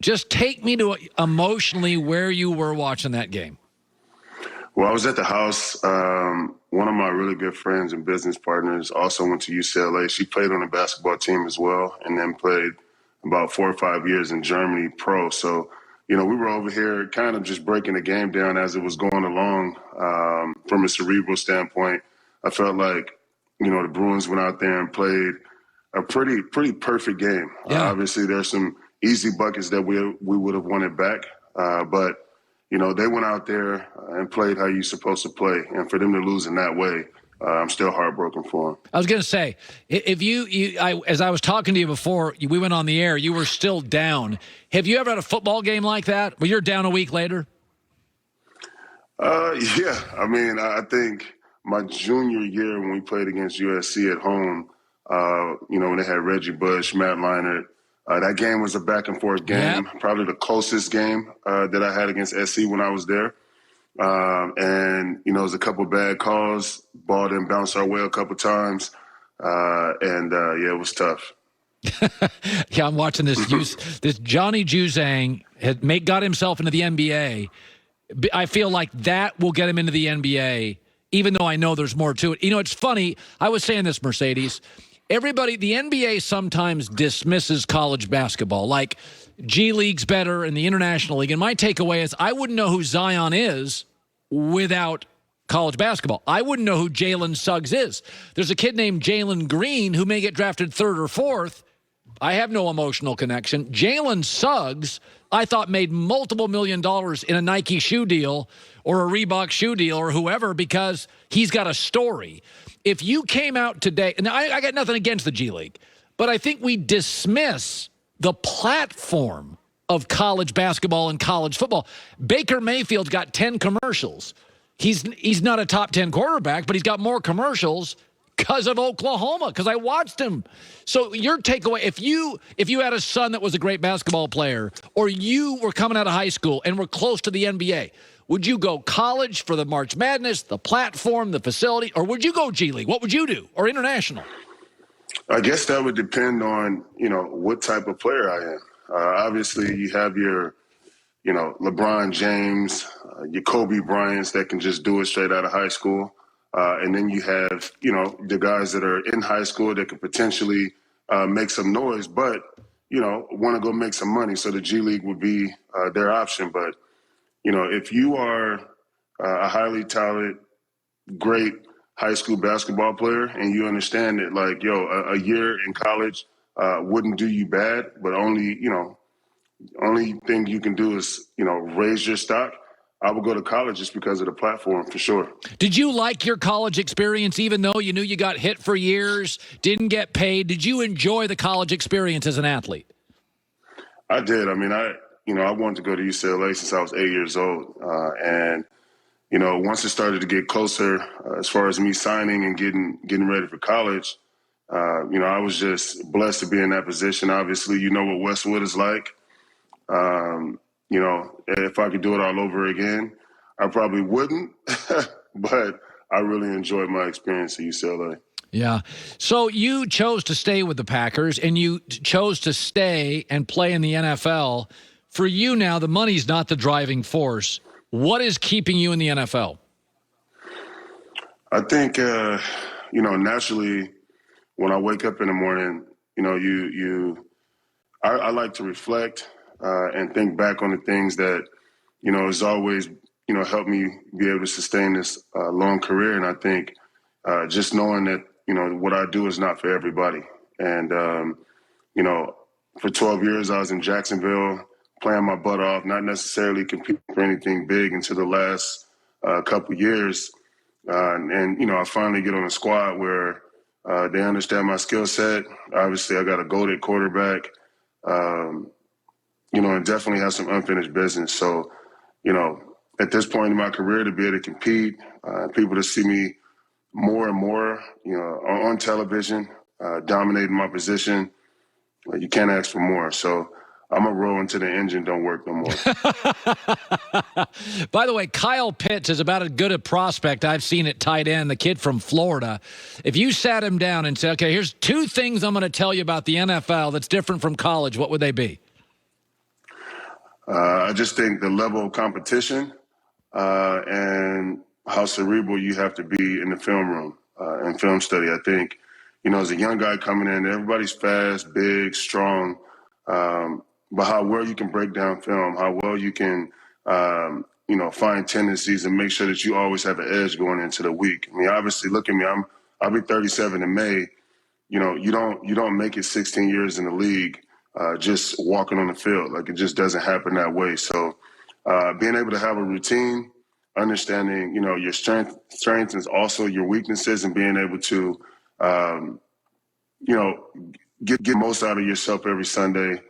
Just take me to emotionally where you were watching that game. Well, I was at the house. One of my really good friends and business partners also went to UCLA. She played on the basketball team as well, and then played about 4 or 5 years in Germany pro. So, we were over here kind of just breaking the game down as it was going along. From a cerebral standpoint, I felt like, the Bruins went out there and played a pretty perfect game. Yeah. Obviously, there's some easy buckets that we would have wanted back, but they went out there and played how you're supposed to play. And for them to lose in that way, I'm still heartbroken for them. I was going to say, if as I was talking to you before we went on the air, you were still down. Have you ever had a football game like that where you're down a week later? Yeah. I mean, I think my junior year when we played against USC at home, when they had Reggie Bush, Matt Leinart, that game was a back-and-forth game, probably the closest game that I had against SC when I was there. And, it was a couple bad calls. Ball didn't bounce our way a couple times. It was tough. Yeah, I'm watching this. This Johnny Juzang got himself into the NBA. I feel like that will get him into the NBA, even though I know there's more to it. It's funny. I was saying this, Marcedes. The NBA sometimes dismisses college basketball, like G League's better and the International League. And my takeaway is I wouldn't know who Zion is without college basketball. I wouldn't know who Jalen Suggs is. There's a kid named Jalen Green who may get drafted 3rd or 4th. I have no emotional connection. Jalen Suggs, I thought, made multiple $1 million in a Nike shoe deal or a Reebok shoe deal or whoever because he's got a story. If you came out today, and I got nothing against the G League, but I think we dismiss the platform of college basketball and college football. Baker Mayfield's got 10 commercials. He's not a top 10 quarterback, but he's got more commercials because of Oklahoma, because I watched him. So your takeaway, if you had a son that was a great basketball player, or you were coming out of high school and were close to the NBA, would you go college for the March Madness, the platform, the facility, or would you go G League? What would you do? Or international? I guess that would depend on, what type of player I am. Obviously, you have your, LeBron James, your Kobe Bryants that can just do it straight out of high school. And then you have, the guys that are in high school that could potentially make some noise, but, want to go make some money. So the G League would be their option. But, if you are a highly talented, great high school basketball player and you understand that, like, a year in college wouldn't do you bad, but only thing you can do is, raise your stock, I would go to college just because of the platform, for sure. Did you like your college experience, even though you knew you got hit for years, didn't get paid? Did you enjoy the college experience as an athlete? I did. I mean, I wanted to go to UCLA since I was 8 years old. And once it started to get closer, as far as me signing and getting ready for college, I was just blessed to be in that position. Obviously, you know what Westwood is like. If I could do it all over again, I probably wouldn't, but I really enjoyed my experience at UCLA. Yeah. So you chose to stay with the Packers, and you chose to stay and play in the NFL. For you now, the money's not the driving force. What is keeping you in the NFL? I think, naturally, when I wake up in the morning, I like to reflect and think back on the things that, has always, helped me be able to sustain this long career. And I think just knowing that, what I do is not for everybody. And, for 12 years, I was in Jacksonville playing my butt off, not necessarily competing for anything big until the last couple years. I finally get on a squad where they understand my skill set. Obviously, I got a goated quarterback, and definitely have some unfinished business. So, at this point in my career, to be able to compete, people to see me more and more, on television, dominating my position, you can't ask for more. So I'm going to roll until the engine don't work no more. By the way, Kyle Pitts is about as good a prospect I've seen at tight end, the kid from Florida. If you sat him down and said, okay, here's 2 things I'm going to tell you about the NFL that's different from college, what would they be? I just think the level of competition and how cerebral you have to be in the film room and film study. I think, as a young guy coming in, everybody's fast, big, strong, but how well you can break down film, how well you can, find tendencies and make sure that you always have an edge going into the week. I mean, obviously, look at me. I'll be 37 in May. You don't make it 16 years in the league just walking on the field. Like, it just doesn't happen that way. So being able to have a routine, understanding, your strengths is also your weaknesses, and being able to, get most out of yourself every Sunday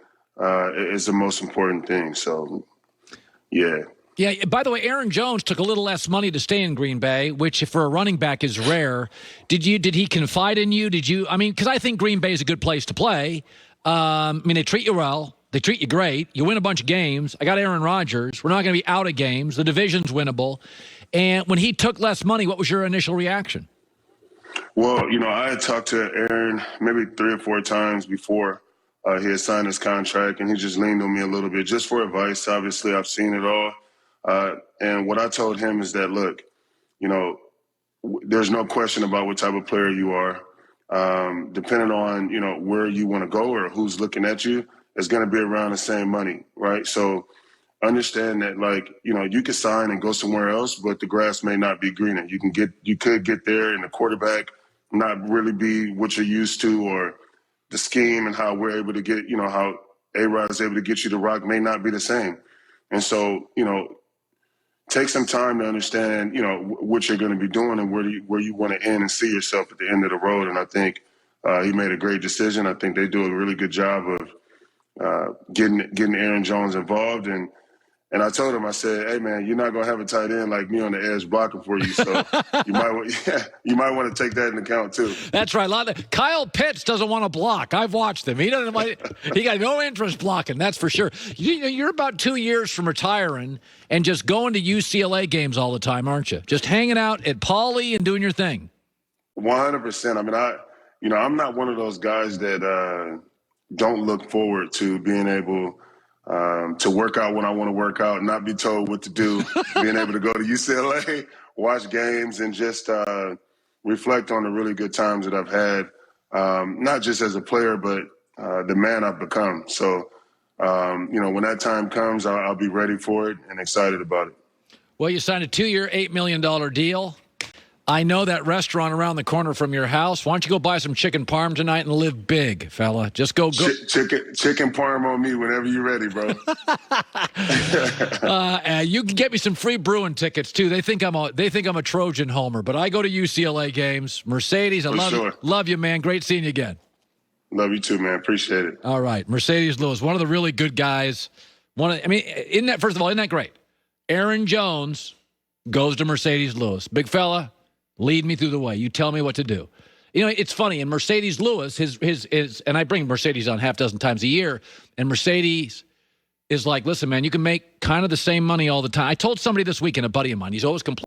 is the most important thing. So, yeah. Yeah, by the way, Aaron Jones took a little less money to stay in Green Bay, which for a running back is rare. Did he confide in you? Because I think Green Bay is a good place to play. They treat you well. They treat you great. You win a bunch of games. I got Aaron Rodgers. We're not going to be out of games. The division's winnable. And when he took less money, what was your initial reaction? Well, I had talked to Aaron maybe 3 or 4 times before he had signed his contract, and he just leaned on me a little bit just for advice. Obviously, I've seen it all. And what I told him is that, look, there's no question about what type of player you are. Depending on, where you want to go or who's looking at you, it's going to be around the same money, right? So understand that, you can sign and go somewhere else, but the grass may not be greener. You could get there and the quarterback not really be what you're used to, or the scheme and how we're able to get, how A-Rod is able to get you to rock may not be the same. And so, take some time to understand, what you're going to be doing and where you want to end and see yourself at the end of the road. And I think he made a great decision. I think they do a really good job of getting Aaron Jones involved. And I told him, I said, hey, man, you're not going to have a tight end like me on the edge blocking for you. So you might want to take that into account, too. That's right. Kyle Pitts doesn't want to block. I've watched him. He got no interest blocking, that's for sure. You're about 2 years from retiring and just going to UCLA games all the time, aren't you? Just hanging out at Pauley and doing your thing. 100%. I mean, I'm not one of those guys that don't look forward to being able to work out when I want to work out, not be told what to do, being able to go to UCLA, watch games, and just reflect on the really good times that I've had, not just as a player, but the man I've become. So, when that time comes, I'll be ready for it and excited about it. Well, you signed a 2-year, $8 million deal. I know that restaurant around the corner from your house. Why don't you go buy some chicken parm tonight and live big, fella? Just go. Chicken parm on me whenever you're ready, bro. You can get me some free Bruin tickets too. They think I'm a Trojan homer, but I go to UCLA games. Marcedes, love you, man. Great seeing you again. Love you too, man. Appreciate it. All right, Marcedes Lewis, one of the really good guys. Isn't that great? Aaron Jones goes to Marcedes Lewis. Big fella. Lead me through the way. You tell me what to do. It's funny. And Marcedes Lewis, and I bring Marcedes on half dozen times a year, and Marcedes is like, listen, man, you can make kind of the same money all the time. I told somebody this weekend, a buddy of mine, he's always complaining.